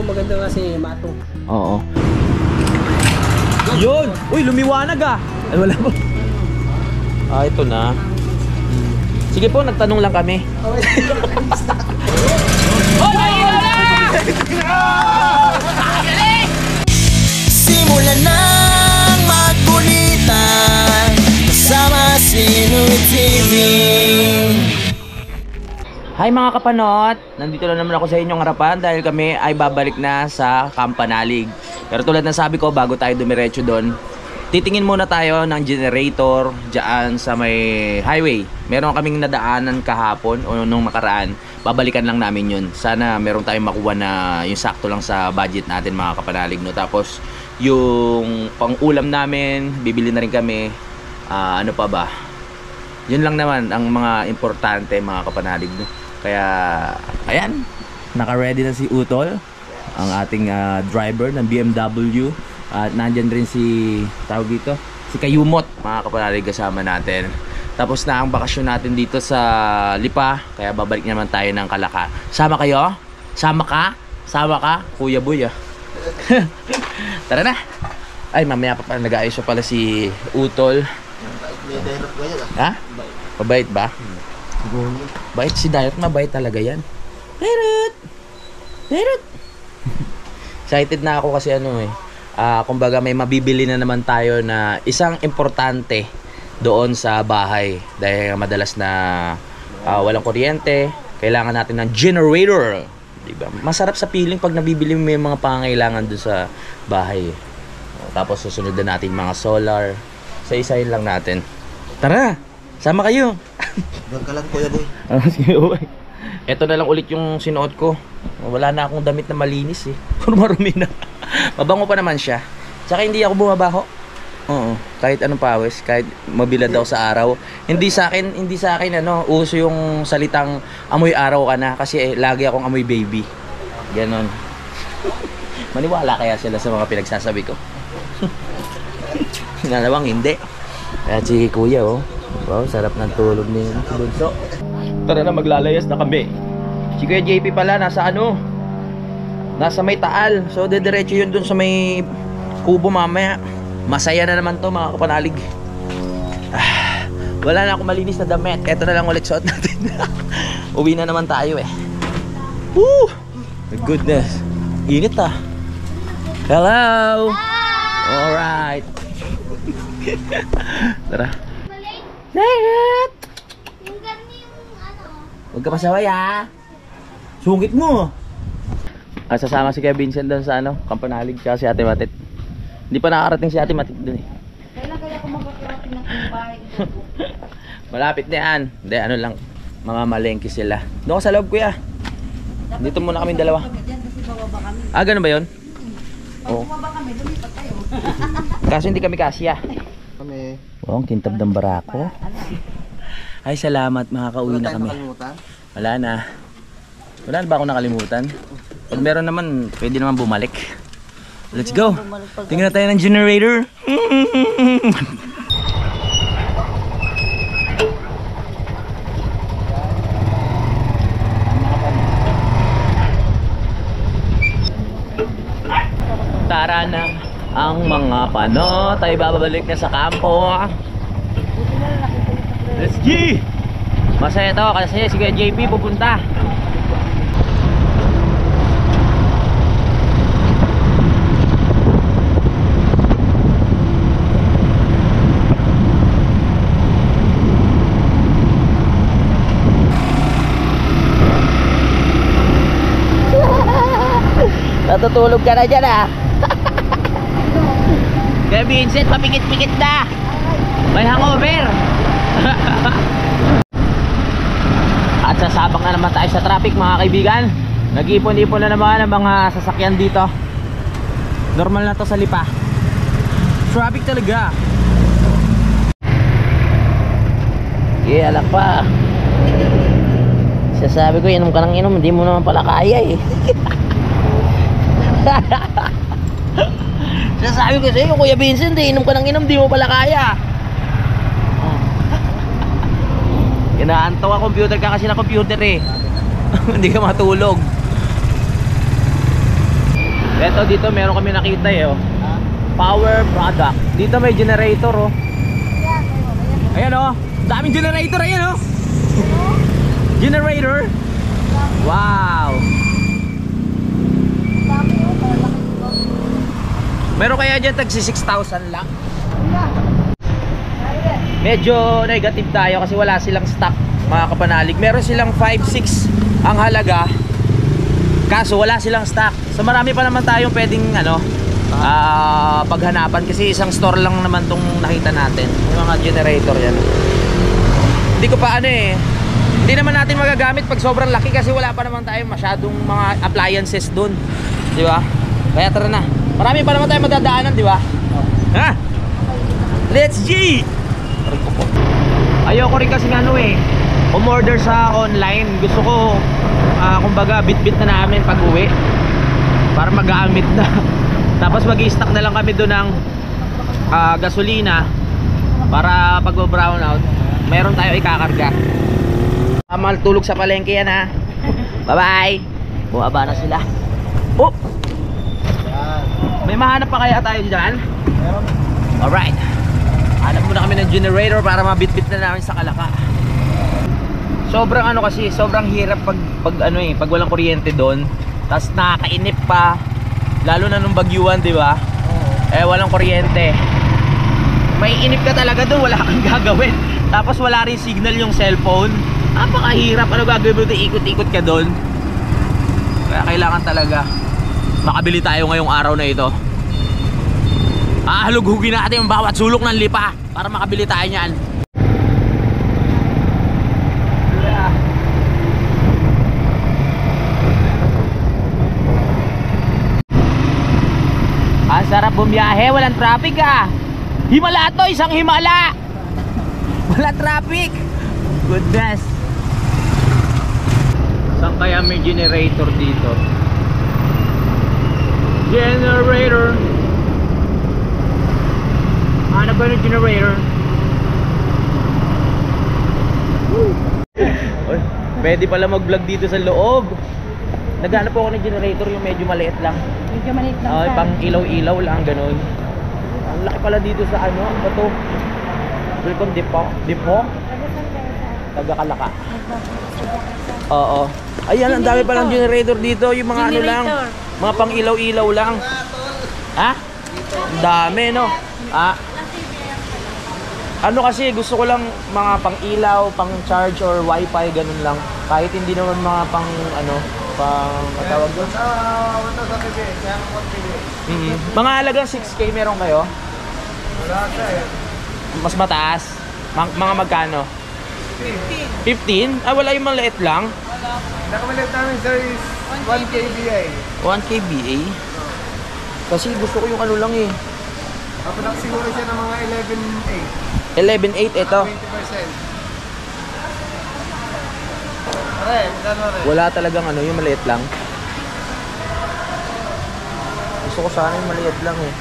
maganda nga si Mato. Oo. Yun! Uy, lumiwanag ah! Ay, wala po. Ah, ito na. Sige po, nagtanong lang kami. Simulan nang magkulitan kasama si Nuy TV. Hi mga kapanot! Nandito na naman ako sa inyong harapan dahil kami ay babalik na sa Campanalig. Pero tulad ng sabi ko, bago tayo dumiretso doon, titingin muna tayo ng generator dyan sa may highway. Meron kaming nadaanan kahapon o nung nakaraan. Babalikan lang namin yun. Sana meron tayong makuha na yung sakto lang sa budget natin mga kapanalig. No? Tapos yung pang-ulam namin, bibili na rin kami. Ano pa ba? Yun lang naman ang mga importante mga kapanalig. No? Kaya, ayan. Naka-ready na si Utol, ang ating driver ng BMW. At nandyan rin si, tawag dito, si Kayumot, mga kapanalig kasama natin. Tapos na ang bakasyon natin dito sa Lipa, kaya babalik naman tayo ng Kalaka. Sama kayo? Sama ka? Sama ka? Kuya Boy ah. Tara na. Ay, mamaya pa pala nag-aayos pala si Utol. Ha? Mabait ba? Bait si Dayot, mabait talaga yan. Dayot! Dayot! Excited na ako kasi ano eh. Kumbaga may mabibili na naman tayo na isang importante doon sa bahay. Dahil madalas na walang kuryente, kailangan natin ng generator. Diba? Masarap sa feeling pag nabibili mo yung mga pangangailangan doon sa bahay. Tapos susunod na natin mga solar. Isa-isahin lang natin. Tara! Sama kayo! Doon ka lang Kuya Boy. Sige, uy. Ito na lang ulit yung sinuot ko. Wala na akong damit na malinis eh. Marumi na. Mabango pa naman siya. Tsaka hindi ako bumabaho. Oo. Kahit anong pawis, kahit mabilad daw sa araw. Hindi sa akin ano, uso yung salitang amoy araw ka na kasi lagi akong amoy baby. Ganon. Maniwala kaya sila sa mga pinagsasabi ko. Nalawang hindi. Kaya si Kuya oh. Wow, sarap ng tulog ni Bunso. Tara na, maglalayas na kami. Si Kuya JP pala nasa ano? Nasa may Taal. So dediretso yun dun sa may kubo mamaya. Masaya na naman to mga kapanalig. Wala na akong malinis na damit. Eto na lang ulit suot natin. Uwi na naman tayo eh. Woo! My goodness. Init ah. Hello! Alright. Tara. Dayot! Yung ganyan yung ano. Huwag ka pasaway ha. Sungit mo. Sasama si Kuya Vincent doon sa ano, Campanalig tsaka si Ate Matit. Hindi pa nakarating si Ate Matit doon eh. Kailan kaya ako magkakarating ng bahay? Malapit na yan. Hindi, ano lang, mamamalengke sila. Doon ka sa loob Kuya. Dito muna kami dalawa. Kasi bababa kami. Ganun ba yun? Pag bumaba kami, lumipat tayo. Kaso hindi kami kasya. Kami. Oh, ang kintab ng barako. Ay, salamat. Makakauwi na kami. Wala na. Wala na ba ako nakalimutan? Pag meron naman, pwede naman bumalik. Let's go. Tingnan na tayo ng generator. Tara na ang mga panot ay babalik na sa kampo. Let's go! Masaya to kasi si JP pupunta. Natutulog ka na dyan ah. Kaya Vincent, papikit-pikit na. May hangover. At sasabak na naman tayo sa traffic mga kaibigan. Nag-ipon-ipon na naman ang mga sasakyan dito. Normal na to sa Lipa. Traffic talaga. Alak pa. Sasabi ko, inom ka ng inom. Hindi mo naman pala kaya eh. Sasabi ko sa'yo, Kuya Vincent, inom ka ng inom, di mo pala kaya. Inaantaw ang computer ka kasi na computer eh. Hindi ka matulog. Eto dito meron kami nakita eh oh. Power product. Dito may generator oh. Ayan oh. Daming generator ayan oh. Generator. Wow. Meron kaya dyan tag 6,000 lang. Medyo negative tayo kasi wala silang stock mga kapanalig. Meron silang 5-6 ang halaga. Kaso wala silang stock. So marami pa naman tayong pwedeng ano paghanapan kasi isang store lang naman tong nakita natin. Yung mga generator yan. Hindi ko pa ano eh. Hindi naman natin magagamit pag sobrang laki kasi wala pa naman tayo masyadong mga appliances dun. Di ba? Kaya tara na. Marami pa naman tayo madadaanan, di ba? Ha? Let's G! Ayoko rin kasi ano eh umorder sa online. Gusto ko kumbaga bit-bit na namin pag uwi para mag-aamit na. Tapos mag-i-stock na lang kami doon ng gasolina para pag brown out meron tayo ikakarga. Tulog sa palengke yan ha. Bye bye. Bumaba na sila. Oh, may mahanap pa kaya tayo dyan? Alright. Hanap muna kami ng generator para mabitbit na namin sa Kalaka. Sobrang ano kasi, sobrang hirap pag ano eh, pag walang kuryente doon. Tapos nakakainip pa. Lalo na nung bagyuan, di ba? Eh walang kuryente. May inip ka talaga doon, wala kang gagawin. Tapos wala rin signal yung cellphone. Napakahirap. Ano gagawin mo doon? Ikot-ikot ka doon. Kaya kailangan talaga makabili tayo ngayong araw na ito. Halughugin natin yung bawat sulok ng lipa para makabili tayo niyan. Ang sarap bumiyahe, walang traffic ah. Himala to, isang himala. Wala traffic. Goodness. Saan kaya may generator dito? Generator. Hanap ba ng generator? Oy, pwede pala mag-vlog dito sa loob. Naghanap po ako ng generator yung medyo maliit lang. Medyo maliit lang. Ay, pang ilaw-ilaw lang ganun. Ang laki pala dito sa ano, ano to? Welcome Depot? Taga Kalaka. Oo. Ayan, ang dami palang generator dito. Yung mga ano lang, mga pang ilaw-ilaw lang. Ha? Ang dami, no? Ano kasi, gusto ko lang mga pang ilaw, pang charge or wifi, ganun lang. Kahit hindi naman mga pang ano, pang matawag doon. Mga halagang 6K meron kayo? Wala ka eh. Mas mataas? Mga magkano? 15? Ah, wala yung maliit lang? Nakamalit namin sir is 1 kVA. 1 kVA? Kasi gusto ko yung ano lang eh. Kapag siguro siya ng mga 11.8. 11.8 ito. 20%. Pare, magkano rin? Wala talagang ano, yung maliit lang. Gusto ko sana yung maliit lang eh.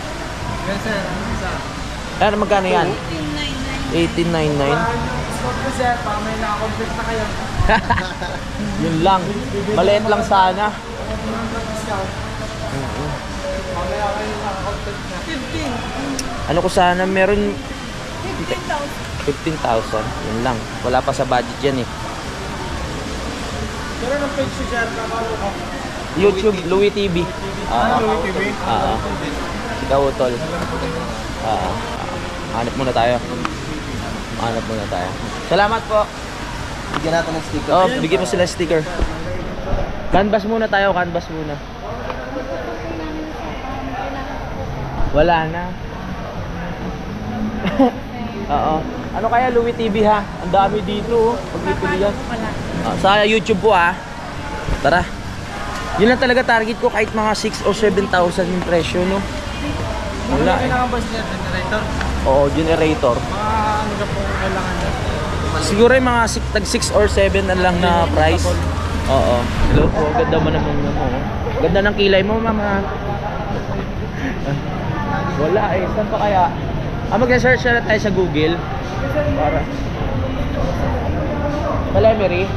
Yes sir, isa. Ano, magkano yan? 18.99. Stop ko sir, para may nakakomplete na kayo. Yun lang. Maliit lang sana. Mamaya kayo nakakomplete na. 15. Ano ko sana, meron 15,000. Yun lang. Wala pa sa budget yan eh. Pero ng page si sir, nakalo ko. YouTube, Louie TV. Louie TV? Ikaw, Tol. Hanap muna tayo. Hanap muna tayo. Salamat po. Bigyan natin ng sticker. Oh, bigyan mo sila sticker. Canvas muna tayo, canvas muna. Wala na. Oo. Ano kaya Louie TV ha? Ang dami dito, pagpipilian. Sa YouTube po ha. Tara. Yun lang talaga target ko, kahit mga 6 or 7,000 yung presyo, no? Wala eh. Kailangan ba siya generator? Oo, generator. Mga ano ka po kailangan niya? Siguro yung mga 6 or 7 na lang na price. Oo. Hello po, ganda mo naman mo. Ganda ng kilay mo, mama. Wala eh, saan pa kaya? Mag-search na tayo sa Google. Para Palemery?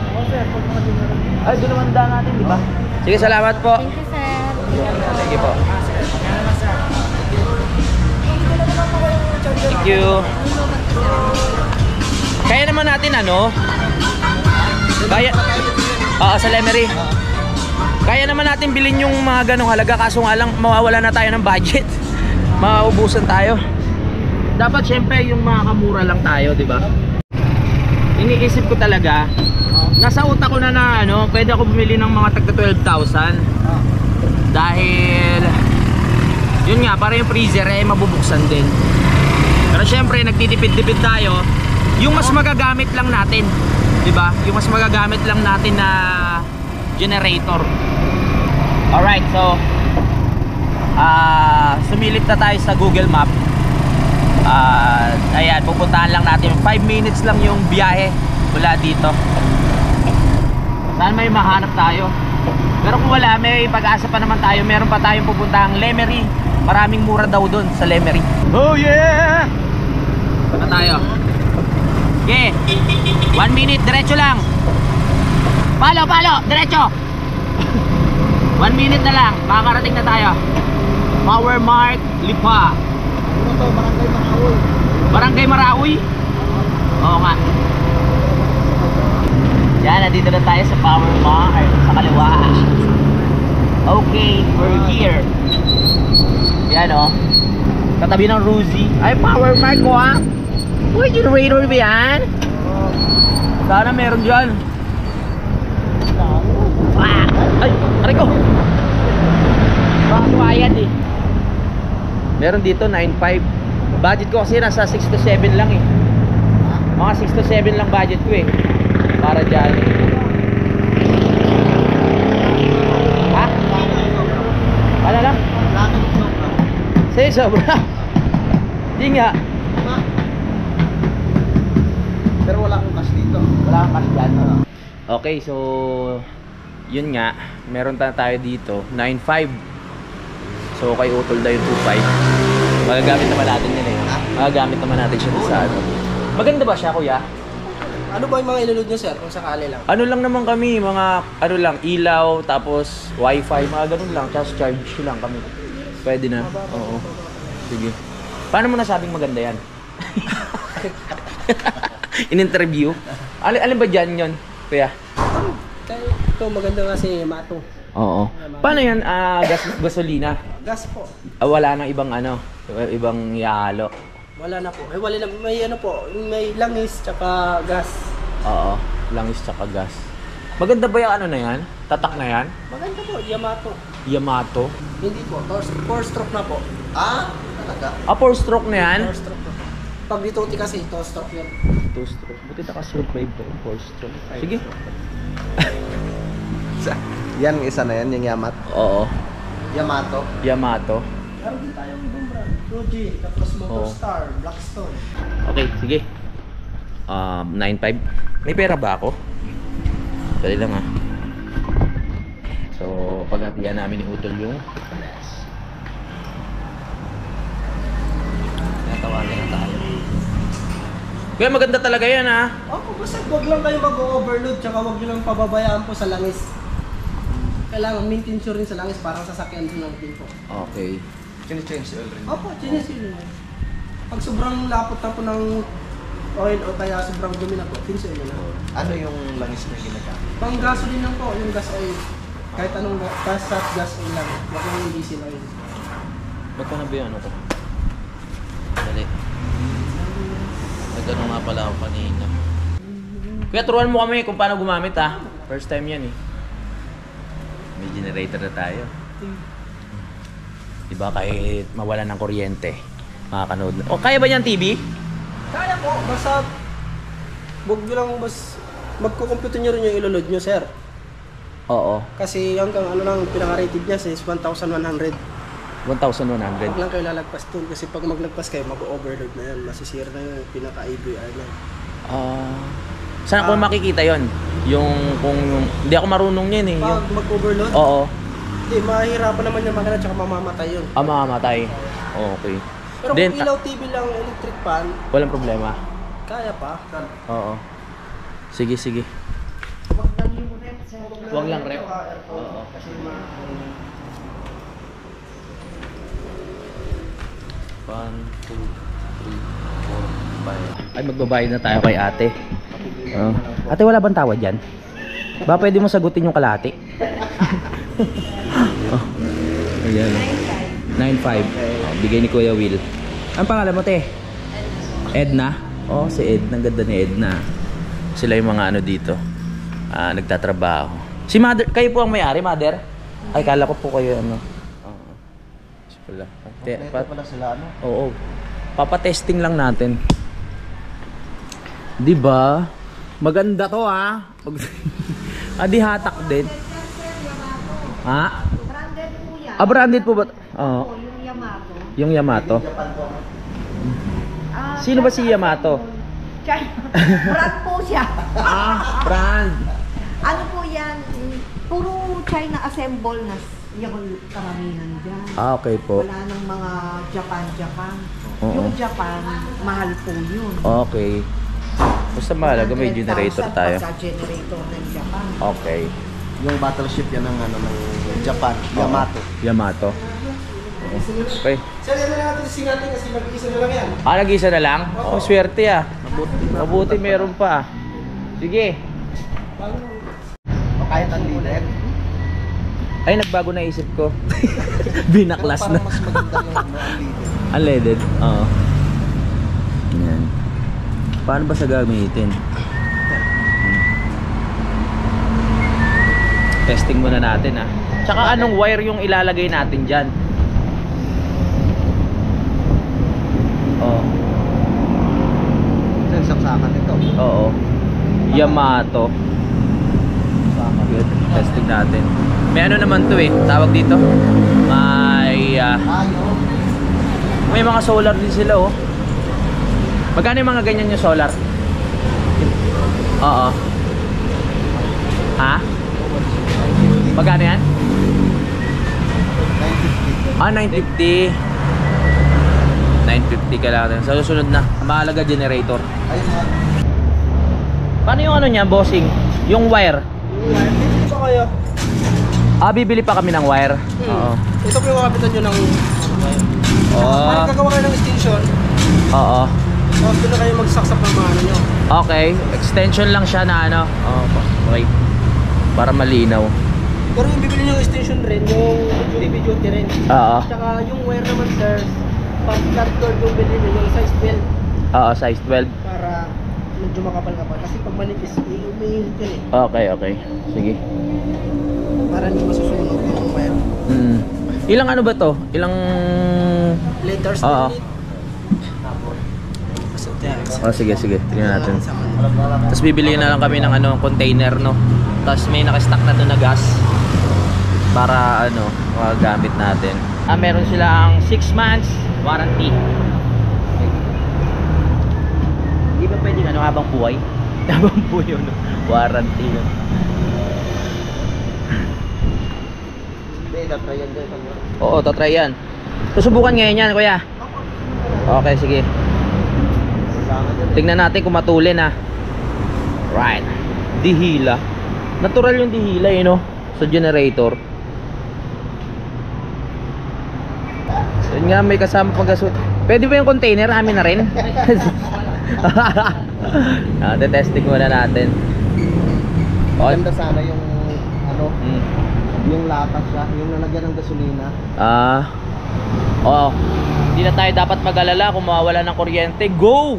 Ay, doon naman daan natin, di ba? Sige, salamat po. Thank you, sir. Sige po. Thank you. Kaya naman natin ano? Kaya... sa Lemery. Kaya naman natin bilhin yung mga ganong halaga, kaso nga lang mawawala na tayo ng budget. Mauubusan tayo. Dapat syempre yung mga kamura lang tayo, di ba? Iniisip ko talaga, nasa utak ko na ano, pwede ako bumili ng mga tagta 12,000. Dahil yun nga, para yung freezer eh mabubuksan din. Pero syempre nagtitipid-tipid tayo. Yung mas magagamit lang natin, di ba? Yung mas magagamit lang natin na generator. Alright, so sumilip na tayo sa Google Map. Ayan, pupuntahan lang natin. 5 minutes lang yung biyahe mula dito. Saan may mahanap tayo? Pero kung wala, may pag-asa pa naman tayo. Meron pa tayong pupuntahang Lemery. Maraming mura daw doon sa Lemery. Oh yeah! Saan tayo? Okay, 1 minute, diretso lang. Palo, diretso. 1 minute na lang, makakarating na tayo. Power Mart Lipa. Ano to? Barangay Maraoy. Barangay Maraoy? Oo nga. Yan, nandito na tayo sa Power Mart. Sa kaliwa. Okay, we're here. Yan o. Katabi ng Ruzy. Ay, Power Mart ko ha. Uy, generator ba yan? Sana meron dyan. Ay, aray ko. Baka kumayad eh. Meron dito 9.5. Budget ko kasi nasa 6 to 7 lang eh. Mga 6 to 7 lang budget ko eh. Para dyan. Ha? Wala lang? Sige, sobra. Hindi nga. Pero wala akong cash dito. Wala kang cash dyan. Okay, so yun nga, meron tayo dito 9.5. So kay Utol daw yung 2.5. Magagamit naman natin yun eh. Magagamit naman natin siya sa ano. Maganda ba siya, kuya? Ano ba yung mga ilulod nyo, sir? Kung sakali lang. Ano lang naman kami, mga ano lang, ilaw, tapos wifi, mga ganun lang, just charge lang kami. Pwede na. Oo. Sige. Paano mo nasabing maganda yan? In-interview? Alin ba dyan yun, kuya? Ito maganda nga si Mato. Oo. Paano yan? Gasolina? Gas po. Wala nang ibang ano, ibang ihalo. Wala na po. Wala na. May ano po, may langis tsaka gas. Oo, langis tsaka gas. Maganda ba yung ano na yan? Tatak na yan? Maganda po, Yamato. Yamato? Hindi po, 4-stroke na po. Ah, talaga? 4-stroke na yan? 4-stroke na. Pag dito kasi, 2-stroke yun. 2-stroke. Buti nakasurvive ko. 4-stroke. Sige. Yan, isa na yan, yung Yamato. Oo. Yamato. Yamato. Meron din tayong ibang brand. Fuji, tapos Motorstar, Blackstone. Okay, sige. 9.5. May pera ba ako? Dali lang ha. So, paghatihan namin ni Utol yung natawagan na tayo. Kaya maganda talaga yan ha. Opo, basta huwag lang kayo mag-overload tsaka huwag nyo lang pababayaan po sa langis. Kailangan maintenance nyo rin sa langis, parang sasakyan din natin po. Okay. Chine-change oil rin. Opo, chinisil. Pag sobrang lapot na po ng oil o kaya sobrang dumi na po, pinsuin nyo na. Ano yung langis na ginagamit? Pang gasoline lang po, yung gas oil. Kahit anong gas at gas oil lang. Huwag yung diesel oil. Ba't ka na ba yung ano ko? Dali. Nagano nga pala ako kanina. Kuya, turuan mo kami kung paano gumamit ha. First time yan eh. May generator na tayo. Diba kahit mawala ng kuryente, makakanood na. O, kaya ba yan TV? Kaya po, basta huwag nyo lang mas magkukomputer nyo rin yung iloload nyo, sir. Oo. Kasi hanggang ano lang, pinaka-rated niya is 1,100. 1,100. Huwag lang kayo lalagpas dun kasi pag maglagpas kayo, mag-overload na yan. Masisira na yung pinaka-AVR na. Saan ko makikita yon? Hindi ako marunong yan eh. Pag mag-overload, Oo. hindi, mahirapan naman yung makina tsaka mamamatay yun. Mamamatay. Okay. Pero Then, kung ilaw TV lang, electric fan, walang problema. kaya pa. Oo. Sige, sige. Huwag lang yung rep, sir. Huwag lang rep. Oo. Kasi Ay, magbabayad na tayo kay ate. Ate, wala bang tawad dyan? Ba, pwede mo sagutin yung kalahati? Ayan. 9.5. Bigay ni Kuya Will. Ang pangalan mo, te? Edna? Oh, si Edna. Ang ganda ni Edna. Sila yung mga ano dito. Nagtatrabaho. Si mother, kayo po ang may-ari, mother? Ay, kala ko po kayo ano. Pala. Pala sila ano? Oo. Papatesting lang natin. 'Di ba? Maganda to di hatak din. Ha? Branded po yan. Branded po ba? Oo. Yung Yamato. Yung Yamato. Sino ba si Yamato? Brand po siya. Brand. Ano po yan? Puro China assemble na yung karamihan dyan. Okay po. Wala nang mga Japan. Oo. Yung Japan, mahal po yun. Okay. Basta mahalaga may generator 100,000 tayo. pagka-generator ng Japan. Okay. Yung battleship yan ng ano ng Japan, Yamato. Yamato. Okay. Sir, yan na natin singatin kasi mag-isa na lang yan. Nag-isa na lang? Oh, swerte Mabuti meron pa. Sige. O kahit ang lilit. Ay, nagbago na isip ko. Binaklas na. Parang mas maganda yung ano, ang lilit. Unleaded? Oo. Yan. Paano ba sa gamitin? Testing muna natin Tsaka anong wire yung ilalagay natin dyan? Oo. Ito yung saksakan nito. Oo. Yamato. Good. Testing natin. May ano naman to tawag dito. May mga solar din sila Magkano yung mga ganyan yung solar? Oo. Ha? Magkano yan? 950. 950. 950 kailangan. Sa susunod na. Mahalaga generator. Ayun nga. Paano yung ano niya, bossing? Yung wire? Dito pa kayo. Bibili pa kami ng wire. Oo. Ito po yung kapitan nyo ng... Oo. Gagawa kayo ng extension. Oo. Tapos doon na kayo magsaksak ng mga ano nyo. Okay. Extension lang siya na ano. Okay. Para malinaw. Pero yung bibili nyo yung extension rin, yung heavy duty rin. Oo. Tsaka yung wire naman sir, pag cardboard yung bilhin nyo, yung size 12. Oo, size 12. Para medyo makapal-kapal. Kasi pag manipis, umihilit yun Okay. Sige. Para hindi masusunog yung wire. Ilang ano ba to? Ilang... Letters Oo. Sige. Sige. Tingnan natin. Tapos bibili na lang kami ng ano, container, no? Tapos may nakastock na doon na gas. Para ano, magamit natin. Meron silang 6 months warranty. Hindi ba pwede ano, habang buhay? Habang buhay yun, no? Warranty, no? Tatry yan dyan. Oo, tatry yan. Susubukan ngayon yan, kuya. Okay, sige. Tingnan natin kung matulin Right. Dihila. Natural yung dihila no? Sa generator. So, yun nga, may kasama pang gasol. Pwede ba yung container? Amin na rin. Testing muna natin. Maganda sana yung ano, yung lata siya, yung nalagyan ng gasolina. Oo. Hindi na tayo dapat mag-alala kung mawawala ng kuryente. Go!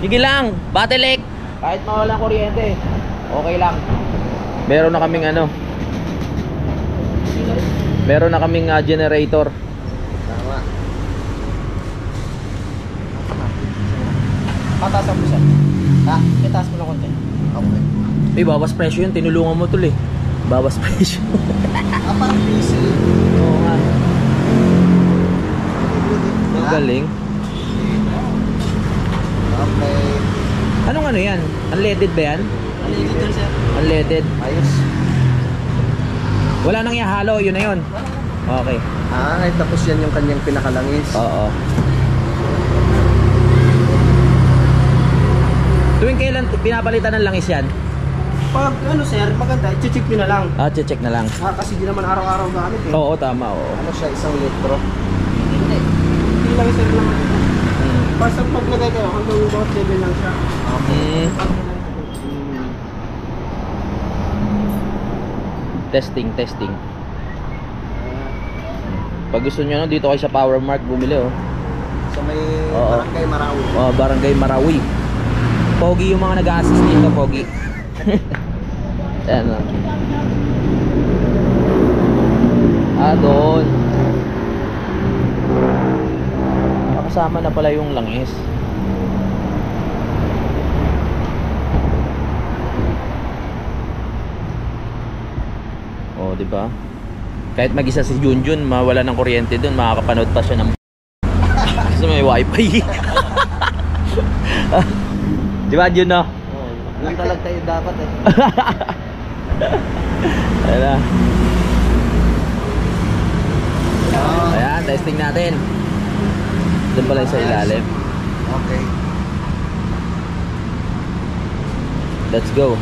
Sige lang, Battlelec. Kahit mawala ng kuryente, okay lang. Meron na kaming ano. Meron na kaming generator. Tama. Pataas mo siya. Itaas mo lang konti. Okay. Bawas presyo yun, tinulungan mo tol Bawas presyo. Parang busy. Oo nga. Ang galing. Okay. Anong ano yan? Unleaded ba yan? Unleaded yan sir. Unleaded. Ayos. Wala nang ihalo, yun na yun. Okay. Tapos yan yung kanyang pinakalangis. Oo. Tuwing kailan pinapalitan ng langis yan? Pag ano sir, maganda, i-check nyo na lang. Check na lang. Kasi di naman araw-araw gamit Oo, tama. Oo. Ano siya, 1 litro? Hindi lang sir naman ito. Hmm. Basta paglagay kayo, hanggang about 7 lang siya. Hmm. Testing. Pag gusto nyo, no, dito kayo sa Power Mart bumili, oh. Sa may Oo. Barangay Marawi. Oh, Barangay Marawi. Pogi yung mga nag-a-assist dito, pogi. Ayan, oh. Doon. Kasama na pala yung langis. Oh, di ba? Kahit mag-isa si Junjun, mawala ng kuryente doon, makakapanood pa siya ng kasi may wifi. Di ba, Jun, no? Lang talaga tayo dapat eh. Ayan na. Ayan, testing natin. Doon pala yung sa ilalim. Okay. Let's go.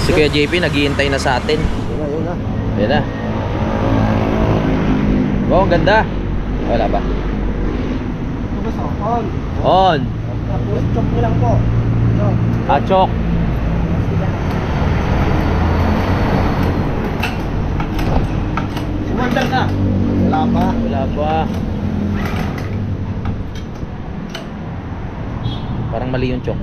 Si Kuya JP naghihintay na sa atin. Yun na. Ayan na. Oh, ang ganda. Wala ba? Tapos on. On. Tapos chok nyo lang po. Chok. Achok. Sumandal ka. Wala pa. Wala pa. Parang mali yung chok.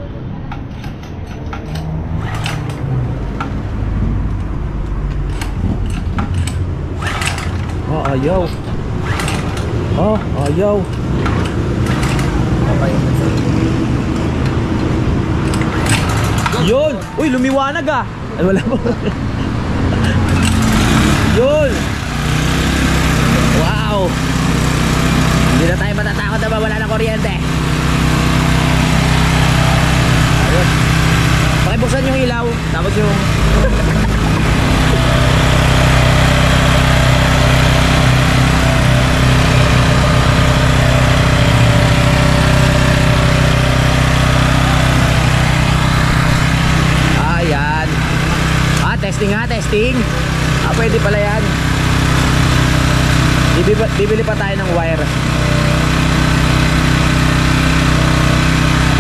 Oh, ayaw. Oh, ayaw. Okay. Yun! Uy, lumiwanag ah! Ay, wala po. Yun! Wow! Hindi na tayo matatakot na mawala ng kuryente. Ayun. Pakibuksan yung ilaw, tapos yung... Ayan. Testing nga, testing. Pwede pala yan. Bibili pa tayo ng wire.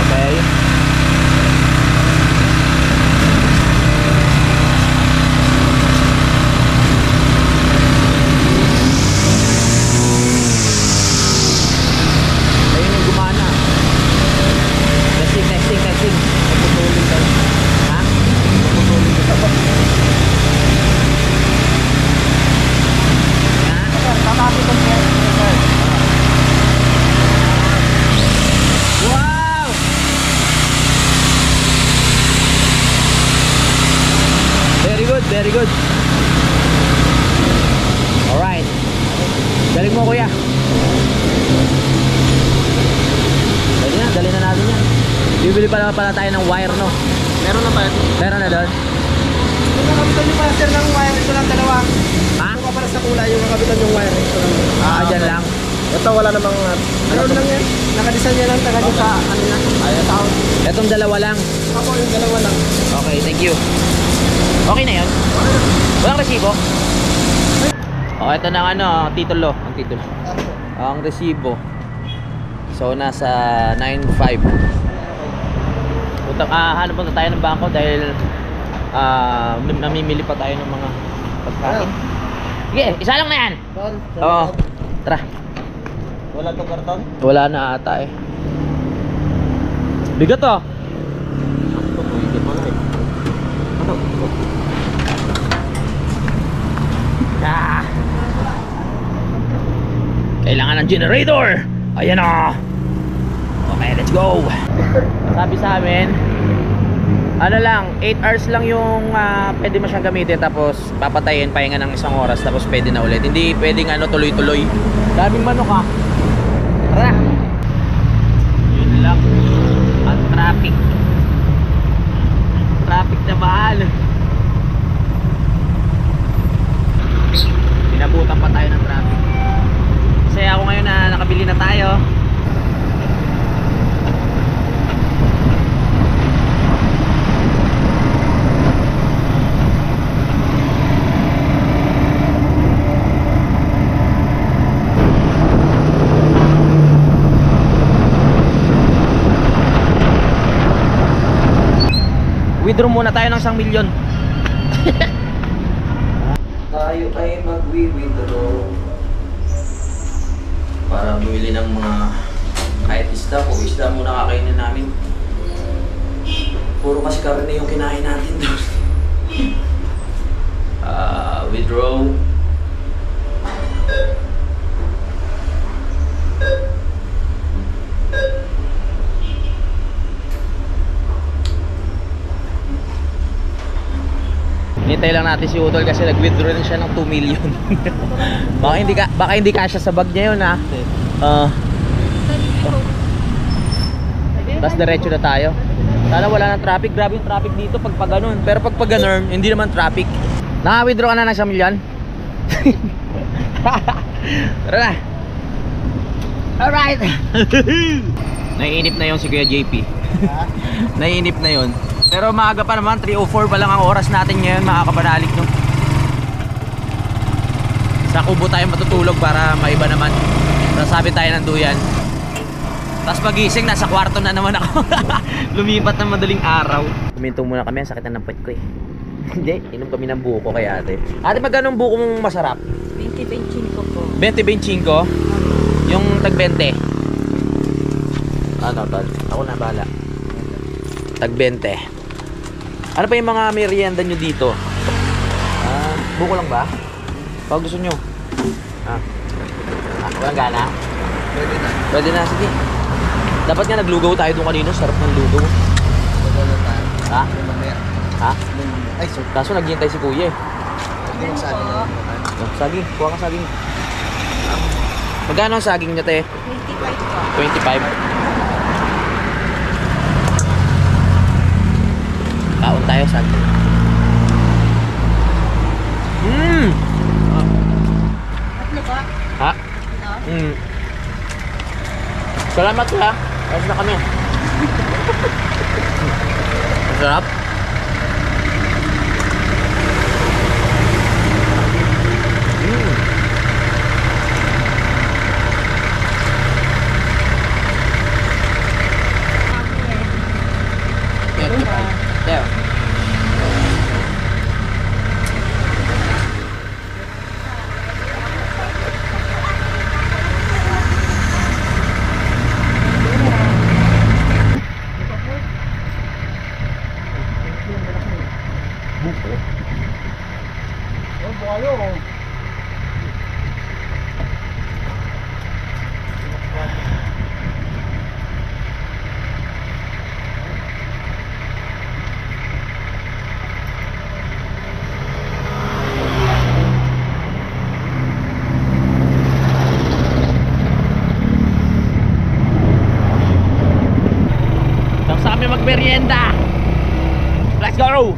Okay. Ayun yung gumana. Testing. Puputulin ka. Ha? Puputulin ka ba? Wow! Very good. Alright. Galing mo, kuya. Dali na natin yan. Bibili pala tayo ng wire, no? Meron na ba ito? Meron na doon? Yung nakabitan nyo pala sir ng wire, ito lang dalawa. Ha? Ito ka pala sa kulay, yung nakabitan yung wire, ito lang. Dyan lang. Ito wala namang... Meron lang yan. Nakadesign niya lang taga sa ano na. Ayun. Sound. Etong dalawa lang. Ako yung dalawa lang. Okay, thank you. Okay na yun? Walang resibo? Oh, ito na ang titulo. Ang titulo. Ang resibo. So, nasa 9.5. Hanap punta tayo ng bangko dahil namimili pa tayo ng mga pagkain. Sige, isa lang na yan. Doon. Oo. Tara. Wala tong karton? Wala na ata eh. Bigat oh. Hindi pala eh. Ano? Ah. Kailangan ng generator. Ayan na. Okay, let's go. Sabi sa amin, ano lang, 8 hours lang yung pwede mo siyang gamitin, tapos papatayin, pahinga ng 1 oras, tapos pwede na ulit. Hindi pwedeng tuloy-tuloy. Daming manok ah. Tara. Yun lang. Ang traffic. Traffic na mahal. Pinabutan pa tayo ng traffic. Kasi ako ngayon na nakabili na tayo. Withdraw muna tayo ng 1 milyon. Tayo ay mag-withdraw para bumili ng mga kahit isda po. Isda muna kakainin namin. Puro kasi karne yung kinain natin doon. Withdraw. Hinintay lang natin si Utol kasi nag-withdraw na siya ng 2 million. baka hindi kasya sa bag niya yun ha. Tapos diretso na tayo. Sana wala nang traffic. Grabe yung traffic dito pag ganun. Pero pag ganun, hindi naman traffic. Naka-withdraw ka na ng 1 million? Tara na. Alright. Naiinip na yun si Kuya JP. Naiinip na yun. Pero maaga pa naman, 3:04 pa lang ang oras natin ngayon, mga kapanalig, no? Sa kubo tayo matutulog para maiba naman. Sasabi tayo ng duyan. Tapos pagising, nasa kwarto na naman ako. Lumipat ng madaling araw. Kumintong muna kami, ang sakit na ng puwet ko eh. Hindi, inom kami ng buko kay ate. Ate, magkano ang buko mong masarap? 20-25 po. 20-25? Yung tag-20? Ano, tol? Ako na bahala. Tag-20. Ano pa yung mga merienda nyo dito? Buko lang ba? Pag gusto nyo. Walang gana? Pwede na. Pwede na, sige. Dapat nga naglugaw tayo doon kanino. Sarap ng lugaw. Pwede na tayo. Ha? Mamaya. Ha? Ay, so. Kaso naghihintay si kuya eh. Hindi mo sabi na yun. Saging, kuha ka saging. Magkano ang saging niya, te? 25 po. 25. Kaon tayo saging. Tatlo ba? Ha? Salamat ha. Ayos na kami. Masarap. There. Merienda. Let's go.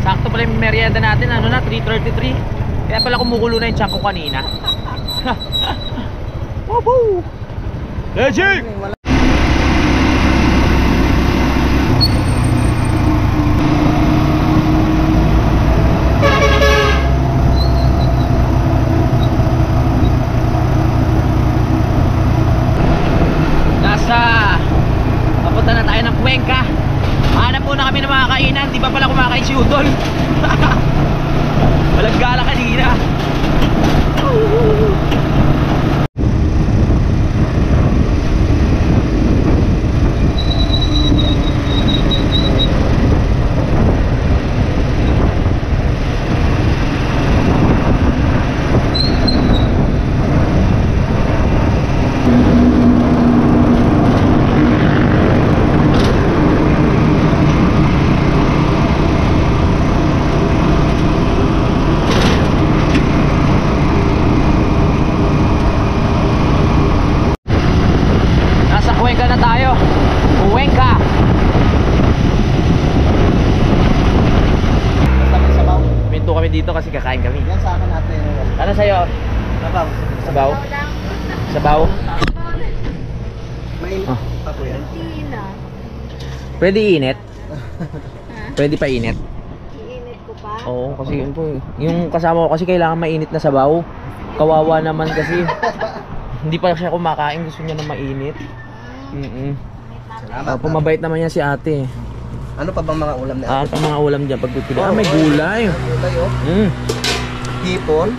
Sakto pala yung merienda natin. Ano na, 3:33. Kaya pala kumukulo na yung tiyan ko kanina. Woohoo! Legit! Papunta na tayo ng Cuenca. Hanap muna kami ng mga kainan. Di ba pala kumakain si Udol? Walang gala kanina. Cuenca na tayo. Cuenca. Tapos sabaw. Minto kami dito kasi kakain kami. Yan sa akin natin. Ano sa'yo? Sabaw. Sabaw? Sabaw? May Ah. pa po yan. Tina. Pwede init? Pwede pa init? Iinit ko pa. Oo, kasi yun po. Yung kasama ko kasi kailangan mainit na sabaw. Kawawa naman kasi. Hindi pa siya kumakain. Gusto niya na mainit. Salamat. Pumabait naman yan si ate. Ano pa bang mga ulam na Ano pang mga ulam dyan pagpipili? May gulay. Gulay, oh. Hipon.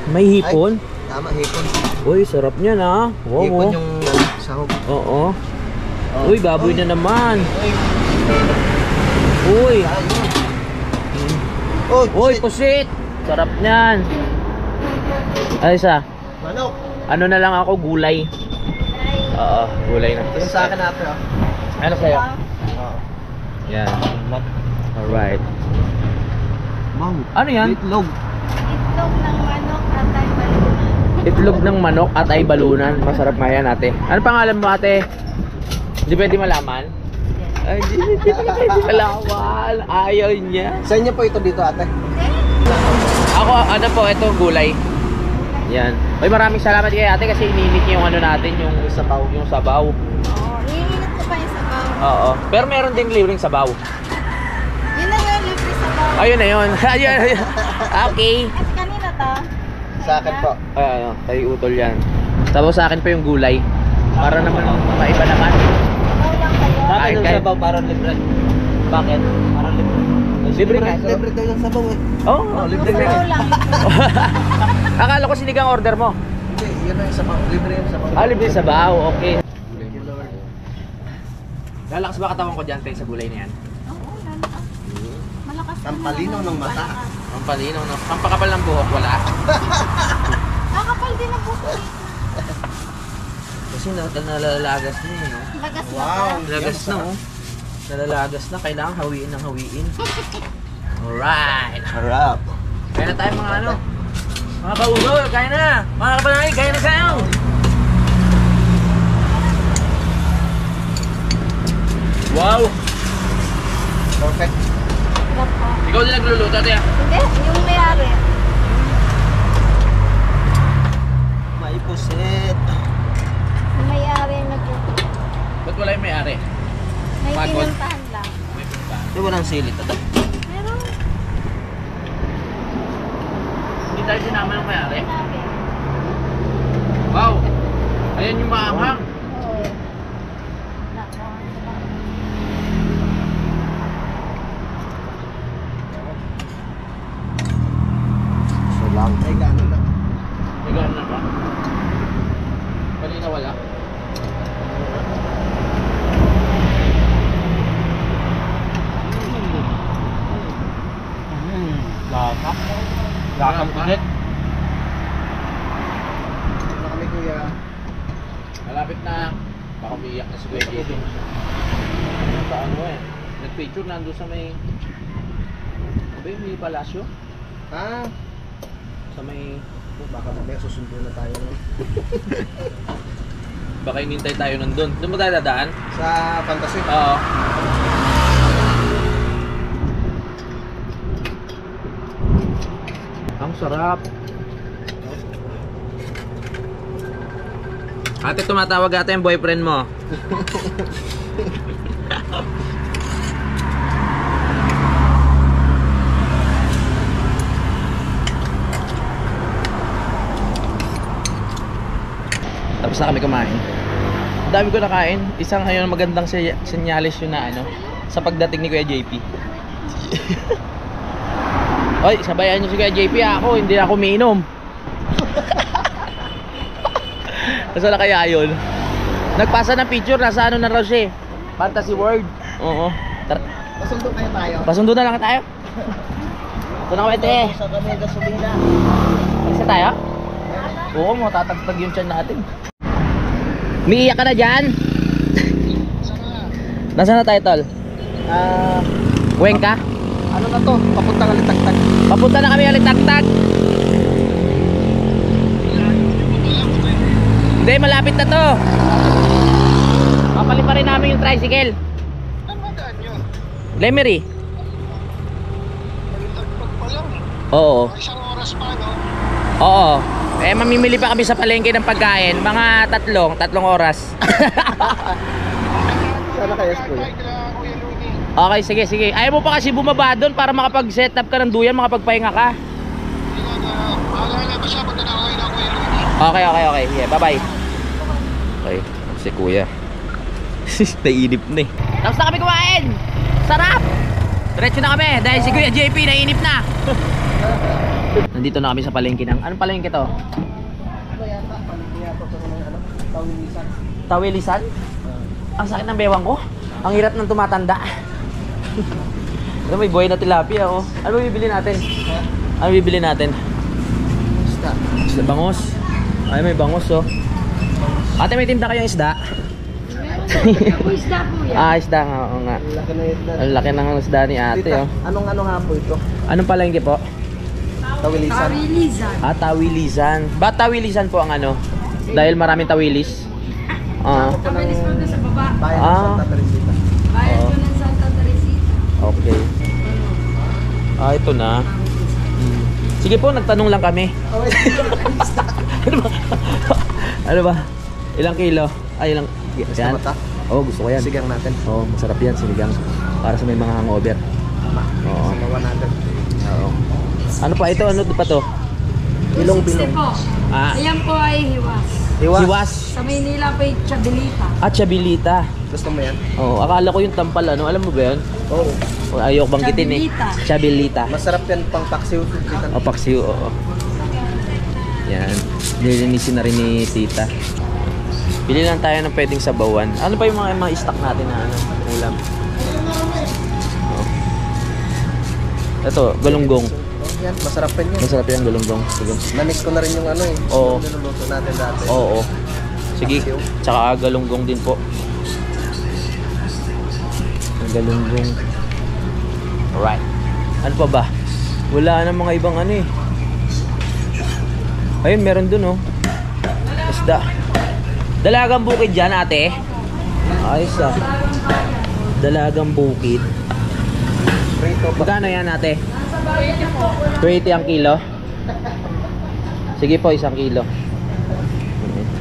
May hipon? Tama, hipon. Uy, sarap niyan ah. Wow, Hipon wow. yung sahog. Oo. Uy, baboy na naman. Uy. Uy, pusit. Sarap niyan. Ay, isa. Manok. Ano na lang ako, gulay. Oo, gulay na. Yung sa akin natin, oh. Ano sa'yo? Oo. Yan. Alright. Wow. Ano yan? Itlog. Itlog ng manok at ay balunan. Itlog ng manok at ay balunan. Masarap nga yan, ate. Ano pangalan mo, ate? Hindi pwede malaman? Ay, hindi pwede malaman. Ayaw niya. Sa inyo po ito dito, ate? Ako, ano po, ito gulay. Yan. Uy, maraming salamat kay ate kasi ininit niya yung ano natin, yung sabaw. Yung sabaw. Oo, iinit ko pa yung sabaw. Oo. Pero meron ding libreng sabaw. Yun na yun, libre sabaw. Ayun na yun. Ayun. Okay. At kanina to? Sa akin po. Ay, ano, kay Utol yan. Tapos sa akin pa yung gulay. Para naman maiba naman. Sabaw lang kayo. Ay, kahit- parang libre. Bakit? Parang libre. Libre nga. Libre daw yung sabaw, eh. Oo, libre Sabaw nga. lang. Akala ko sinigang order mo. Hindi, yun na yung sabaw. Libre yung sabaw. Ah, libre sabaw. Okay. Lalakas ba katawan ko dyan tayo sa gulay na yan? Oo, lalakas. Malakas na Tampalino naman. ng mata. Ang palinaw na. Ang pakapal ng buhok, wala. Nakapal din ang buko dito. Kasi nalalagas na yun, no? Lagas na Wow. ba? Nalalagas na, oh. Nalalagas na. Kailangan hawiin ng hawiin. Alright. Harap. Kaya na tayo mga ano. Mga kaugaw, kaya na. Mga kapanay, kaya na tayo. Wow. Perfect. Sarap pa. Ikaw din nagluluto, ate. Hindi, yung may-ari. May pusit. Yung may-ari nagluto. Ba't wala yung may-ari? May Pagod. pinuntahan lang. May punta. Ito walang silit. Ito. Pero, Hindi tayo sinama ng may-ari. sinabi. Wow. Ayan yung maanghang. Oo. Nako. So lang. Ay, gano'n na. May gano'n na ba? Kanina wala. Lasa. Lasa ulit. Ano kami, kuya? Malapit na. Baka umiiyak na si Kuya JD. Sa ano eh. Nag-picture nandun sa may... Ano ba yung may palasyo? Ah, Sa may... baka mamaya susundo na tayo nun. Baka hinintay tayo nandun. Doon mo tayo dadaan? Sa Fantasy. Oo. Ang sarap. Ate, tumatawag ata yung boyfriend mo. Tapos na kami kumain. Ang dami ko nakain. Isang ngayon magandang senyalis yun na ano sa pagdating ni Kuya JP. Oy, sabayan niyo si Kuya JP. Ako, hindi ako umiinom. Kasi wala kaya yun. Nagpasa ng picture, nasa ano na raw siya eh. Fantasy World. Oo. Pasundo kayo tayo. Pasundo na lang tayo. Ito na kami, ate. Sa kami, gasolina. Isa tayo? Oo, matatagtag yung tiyan natin. Umiiyak ka na dyan? Nasaan na tayo, tol? Cuenca? Ano na to? Papunta ka litagtag. Papunta na kami Alitagtag. Hindi, malapit na to. Papalipa rin namin yung tricycle. Lemery. Oo. Isang oras pa, no? Oo. Eh, mamimili pa kami sa palengke ng pagkain. Mga tatlong oras. Sana kayo, kuya? Kuya Luni. Okay, sige, sige. Ayaw mo pa kasi bumaba doon para makapag-set up ka ng duyan, makapagpahinga ka. Maalala ko siya pag nanakawin ako, Kuya Luni. Okay, okay, okay. Yeah, bye-bye. Okay, si kuya. Nainip na eh. Tapos na kami kumain! Sarap! Diretso na kami dahil si Kuya JP nainip na. Nandito na kami sa palengke ng... Anong palengke to? Ano yata? Paligid yata ito ng ano? Tawilisan. Tawilisan? Ang sakit ng bewang ko. Ang hirap ng tumatanda. Ano, may buhay na tilapia, oh. Ano bibili natin? Ano bibili natin? Isda. Isda, bangos. Ay, may bangos, oh. Ate, may tinda kayong isda? Isda po yan. Ah, isda nga, oo nga. Ang laki na isda. Ang laki ng isda ni ate, Tita, oh. anong ano nga po ito? Anong palengke po? Tawilisan. Tawilisan. Ah, tawilisan. Ba't tawilisan po ang ano? Dahil maraming tawilis? Oo. Tawilisan po doon sa baba. Bayan ng Ah. Santa Teresita. Bayan Oo. po ng Santa Teresita. Okay. Ah, ito na. Sige po, nagtanong lang kami. Ano ba? Ano ba? Ilang kilo? Ay, ilang... Gusto Yan? mo ta? Oo, gusto ko yan. Sigang natin. Oo, masarap yan, sinigang. Para sa may mga hangover. Tama. Oo. Samawa natin. Oo. Ano pa ito? Ano pa to? Bilong-bilong. po. Ah. Ayan po ay hiwas. Siwas. Sa Maynila po ay Chabilita. At chabilita. Gusto mo yan? Oo, akala ko yung tampal ano. Alam mo ba yan? Oo. O, ayok banggitin eh. Chabilita. Chabilita. Masarap yan pang paksiw. Tita. O, paksiw, oo. Yan. Nilinisin na rin ni tita. Pili lang tayo ng pwedeng sabawan. Ano pa yung mga stock natin na ano, ulam? Oh. Ito, galunggong. Oh, yan. Masarap rin yan. Masarap yung galunggong. Sige. Namix ko na rin yung ano eh. Oo. Yung niluluto natin dati. Oo. Sige. Tsaka galunggong din po. Galunggong. Alright. Ano pa ba? Wala na mga ibang ano eh. Ayun, meron dun oh. Isda. Dalagang bukid dyan, ate. Ayos ah. Dalagang bukid. Prito pa. Magkano yan, ate? 20 ang kilo. Sige po, 1 kilo.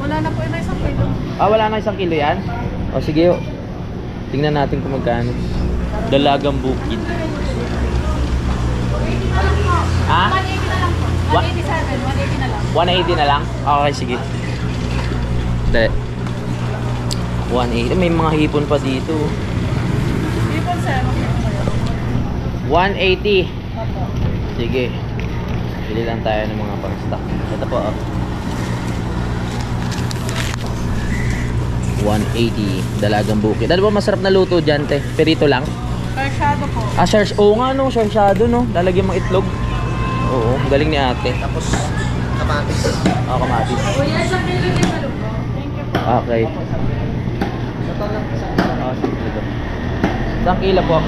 Wala na po yung isang kilo. Ah, wala na 1 kilo yan? O sige, oh. Tingnan natin kung magkano. Dalagang bukid. Ha? 180 na lang po. 187, 180 na lang. 180 na lang? Okay, sige. Dali. 180. May mga hipon pa dito. People sir, 180. Sige. Bili lang tayo ng mga pang-stock. Ito po, oh. 180. Dalagang bukid. Ano ba masarap na luto dyan, te? Perito lang? Carshado po. Ah, oo nga, no? Sarsyado, no? Lalagyan mong itlog. Oo, galing ni ate. Tapos kamatis. Ah, kamatis. Kuya, isang kilo din sa lupo. Thank you po. Okay. Ito lang. Ah, sige dito. 1 kilo po.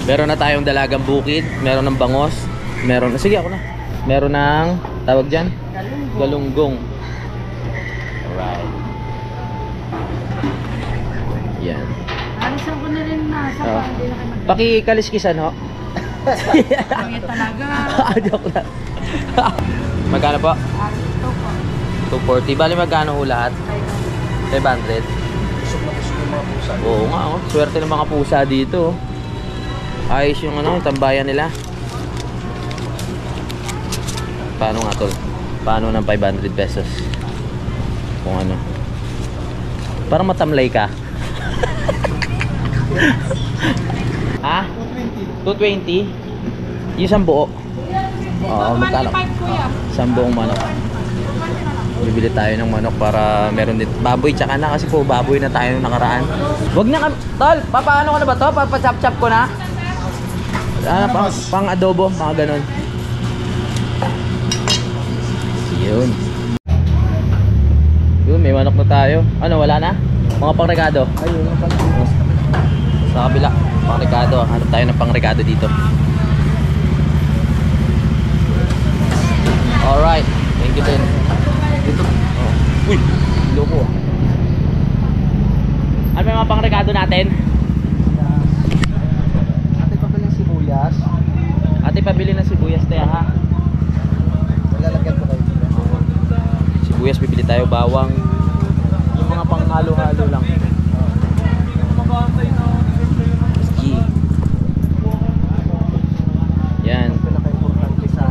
Meron na tayong dalagang bukid, meron ng bangos, meron, sige ako na. Meron ng tawag diyan, galunggong. Alright. Yan. Alisan ko na rin na sa Oh. hindi na kayo mag- Pakikaliskisan ho. Kaya talaga. Joke lang. Magkano po? Ito po. 240. Bali magkano ho lahat? 500. Busog na busog yung mga pusa. Oo nga, oh. Swerte ng mga pusa dito. Oh. Ayos yung ano, tambayan nila. Paano nga tol? Paano ng 500 pesos? Kung ano. Parang matamlay ka. Ha? 220? Yung isang buo. Oo, magkano? 25 kuya. Isang buong manok. Bibili tayo ng manok para meron din baboy tsaka na kasi po baboy na tayo nung nakaraan. Wag na kami, tol, papaano ko na ba to? Papachap-chap ko na? Pang adobo, mga ganun. Yun. Yun, may manok na tayo. Ano, wala na? Mga pangrekado. Ayun ang pala. Sa kabila, pangrekado. Hanap tayo ng pangrekado dito. Alright, thank you din. Dito. Oh. Uy, loko. Ano ba yung mga pangrekado natin? Ate pa pala yung sibuyas. Ate, pabili ng sibuyas tayo ha. Lalagyan ko kayo. Sibuyas, bibili tayo, bawang. Yung mga panghalo-halo lang. Sige. Yan. Pinaka-importante sa...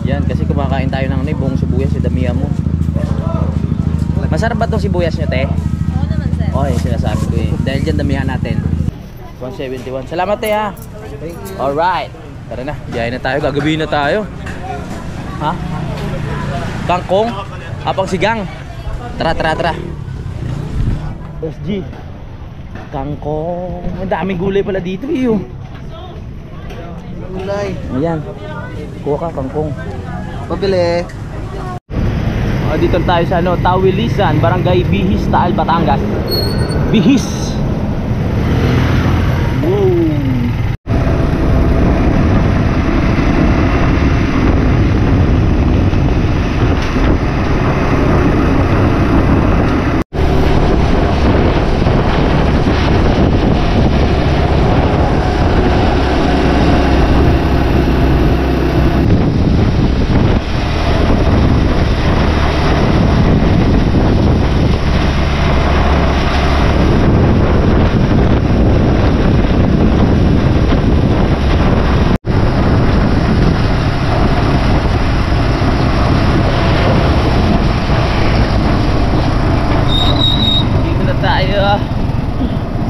Yan, kasi kumakain tayo ng buong sibuyas, damihan mo. Masarap ba itong sibuyas nyo, te? Oo naman sir. Oh, yung sinasabi ko eh. Dahil dyan damihan natin. 171. Salamat eh ha. Thank you. Alright. Tara na, biyahe na tayo. Gagabihin na tayo. Ha? Kangkong? Apang sigang. Tara. SG. Kangkong. Ang daming gulay pala dito eh. Gulay. Ayan. Kuha ka, kangkong. Pabili. Dito tayo sa Tawilisan, Barangay Bihis, Taal, Batangas. Bihis. Wow.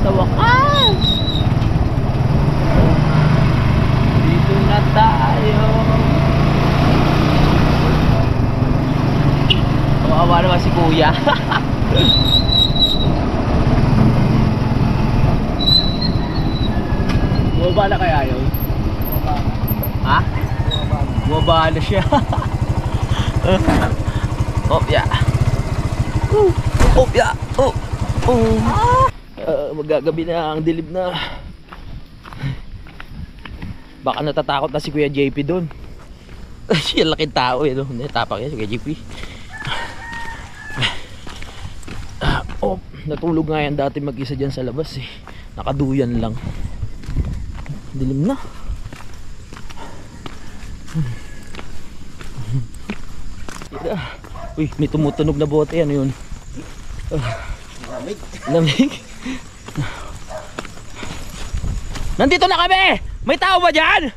Sa wakas, dito na tayo. Kawawa naman si kuya. Bumaba na kaya yun? Ha? Bumaba na siya. Oh yeah. Oh yeah. Oh. Magagabi na, ang dilim na. Baka natatakot na si Kuya JP doon. Siya laking tao eh, no? Tapak yan si Kuya JP. Oh, natulog nga yan dati mag-isa dyan sa labas eh. Nakaduyan lang. Dilim na. Uy, may tumutunog na bote. Ano yun? Lamig. Nandito na kami! May tao ba dyan?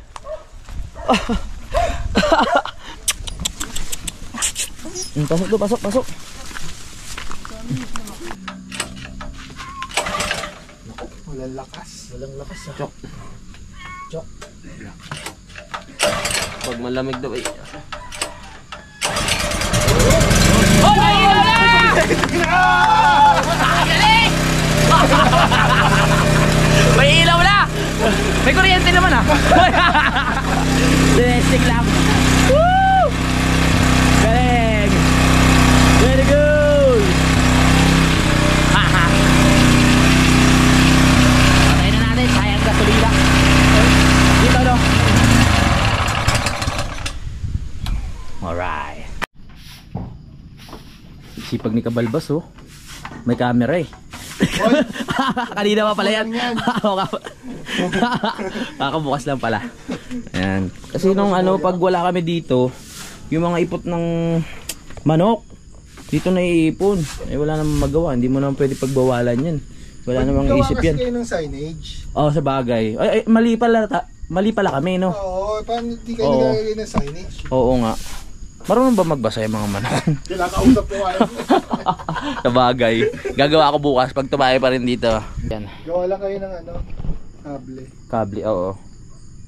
Pasok. Walang lakas. Chok. Pag malamig daw ay... May ilaw na! May kuryente naman ah! Domestic lang! Woo! Galing! Very good! Haha! Patayin na natin, sayang gasolina. Dito no? Alright. Sipag ni Kabalbas oh. May camera eh. Kanina pa pala yan. Kakabukas lang pala. Ayan. Kasi nung pag wala kami dito, yung mga ipot ng manok dito na iipon. Eh wala namang magawa. Hindi mo naman pwede pagbawalan yan. Wala namang isip yan. Kayo ng signage. Oh, sa bagay. Ay, mali pala kami, no? Oo, paano di kayo nagagay ng signage? Oo nga. Marunong ba magbasa yung mga manok? Kinakausap ko kayo. Sa bagay. Gagawa ko bukas pag tumayo pa rin dito. Yan. Gawa lang kayo ng kable. Oo.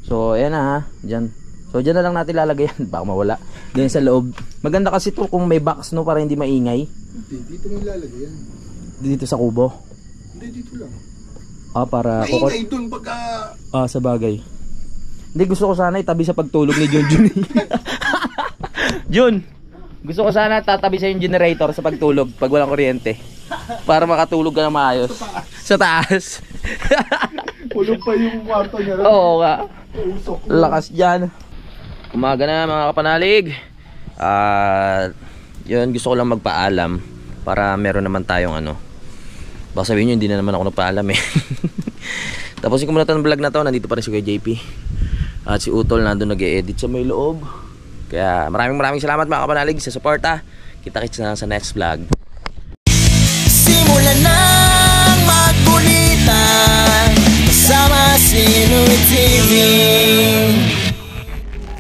So, ayan na ha. Diyan. So, diyan na lang natin lalagay yan. Baka mawala. Diyan sa loob. Maganda kasi to kung may box, no? Para hindi maingay. Hindi, dito mo ilalagay yan. Dito sa kubo. Hindi, dito lang. Para... Maingay dun pagka... sa bagay. Hindi, gusto ko sana itabi sa pagtulog ni Jun. Jun, gusto ko sana tatabi sa yung generator sa pagtulog pag walang kuryente. Para makatulog ka na maayos. Sa taas. Pulog pa yung kwarto niya. Oo nga. Usok. Lakas dyan. Umaga na mga kapanalig. Yun, gusto ko lang magpaalam para meron naman tayong baka sabihin nyo hindi na naman ako nagpaalam eh. Tapusin ko muna itong vlog na to. Nandito pa rin si Kuya JP at si Utol nandun nag-e-edit sa may loob. Kaya maraming salamat mga kapanalig sa suporta. Kita-kits na sa next vlog. Simulan nang magkulitan kasama si Nuit TV.